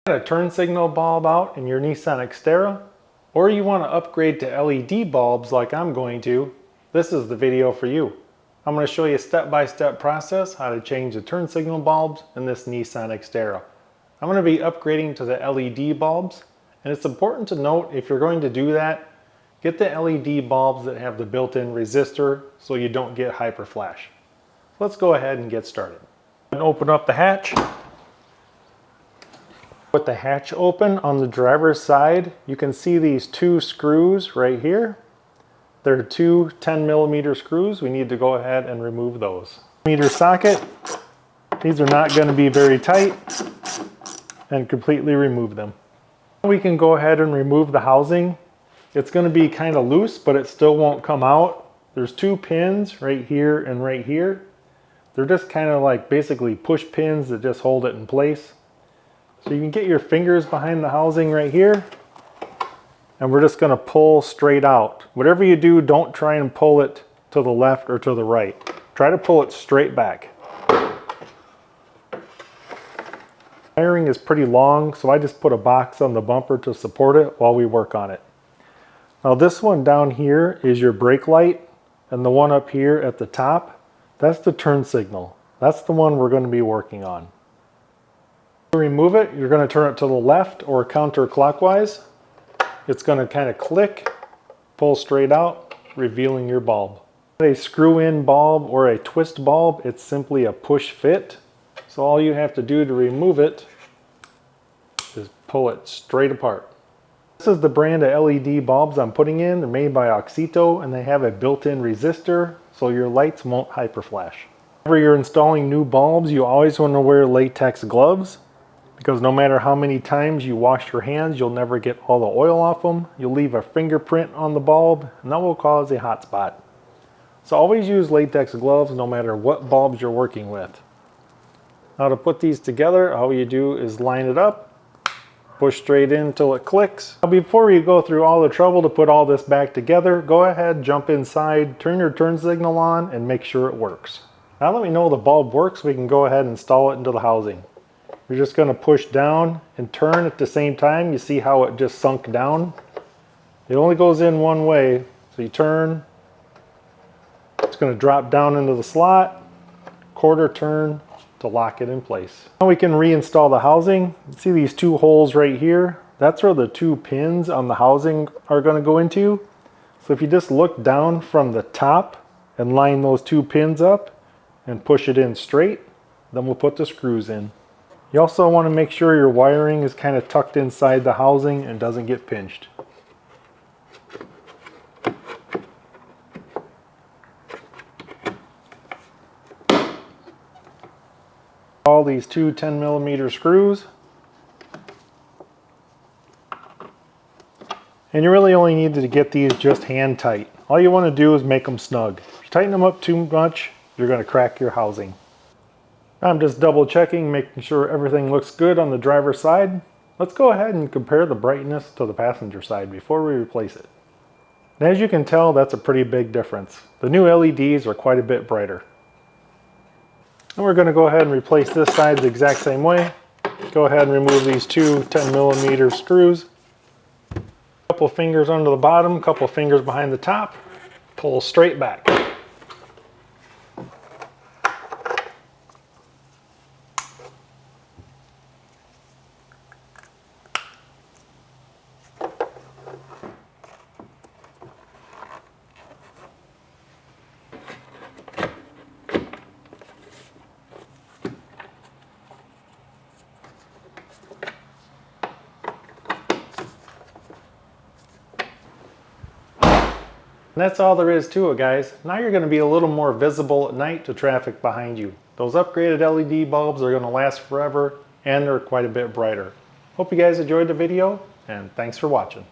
A turn signal bulb out in your Nissan Xterra, or you want to upgrade to LED bulbs like I'm going to, this is the video for you. I'm going to show you a step-by-step process how to change the turn signal bulbs in this Nissan Xterra. I'm going to be upgrading to the LED bulbs, and it's important to note if you're going to do that, get the LED bulbs that have the built-in resistor so you don't get hyperflash. Let's go ahead and get started. And open up the hatch. With the hatch open on the driver's side, you can see these two screws right here. They're two 10mm screws. We need to go ahead and remove those. Meter socket, these are not going to be very tight, and completely remove them. We can go ahead and remove the housing. It's going to be kind of loose, but it still won't come out. There's two pins right here and right here. They're just kind of like basically push pins that just hold it in place. So you can get your fingers behind the housing right here, and we're just going to pull straight out. Whatever you do, don't try and pull it to the left or to the right. Try to pull it straight back. Wiring is pretty long, so I just put a box on the bumper to support it while we work on it. Now this one down here is your brake light, and the one up here at the top, that's the turn signal. That's the one we're going to be working on. To remove it, you're going to turn it to the left or counterclockwise. It's going to kind of click, pull straight out, revealing your bulb. A screw-in bulb or a twist bulb, it's simply a push fit. So all you have to do to remove it is pull it straight apart. This is the brand of LED bulbs I'm putting in. They're made by Oxito, and they have a built-in resistor so your lights won't hyperflash. Whenever you're installing new bulbs, you always want to wear latex gloves, because no matter how many times you wash your hands, you'll never get all the oil off them. You'll leave a fingerprint on the bulb, and that will cause a hot spot. So always use latex gloves no matter what bulbs you're working with. Now to put these together, all you do is line it up, push straight in until it clicks. Now before you go through all the trouble to put all this back together, go ahead, jump inside, turn your turn signal on, and make sure it works. Now that we know the bulb works, we can go ahead and install it into the housing. You're just going to push down and turn at the same time. You see how it just sunk down? It only goes in one way. So you turn, it's going to drop down into the slot, quarter turn to lock it in place. Now we can reinstall the housing. You see these two holes right here? That's where the two pins on the housing are going to go into. So if you just look down from the top and line those two pins up and push it in straight, then we'll put the screws in. You also want to make sure your wiring is kind of tucked inside the housing and doesn't get pinched. All these two 10mm screws. And you really only need to get these just hand tight. All you want to do is make them snug. If you tighten them up too much, you're going to crack your housing. I'm just double checking, making sure everything looks good on the driver's side. Let's go ahead and compare the brightness to the passenger side before we replace it. And as you can tell, that's a pretty big difference. The new LEDs are quite a bit brighter. And we're going to go ahead and replace this side the exact same way. Go ahead and remove these two 10mm screws. A couple fingers under the bottom, couple fingers behind the top. Pull straight back. And that's all there is to it, guys. Now you're going to be a little more visible at night to traffic behind you. Those upgraded LED bulbs are going to last forever, and they're quite a bit brighter. Hope you guys enjoyed the video, and thanks for watching.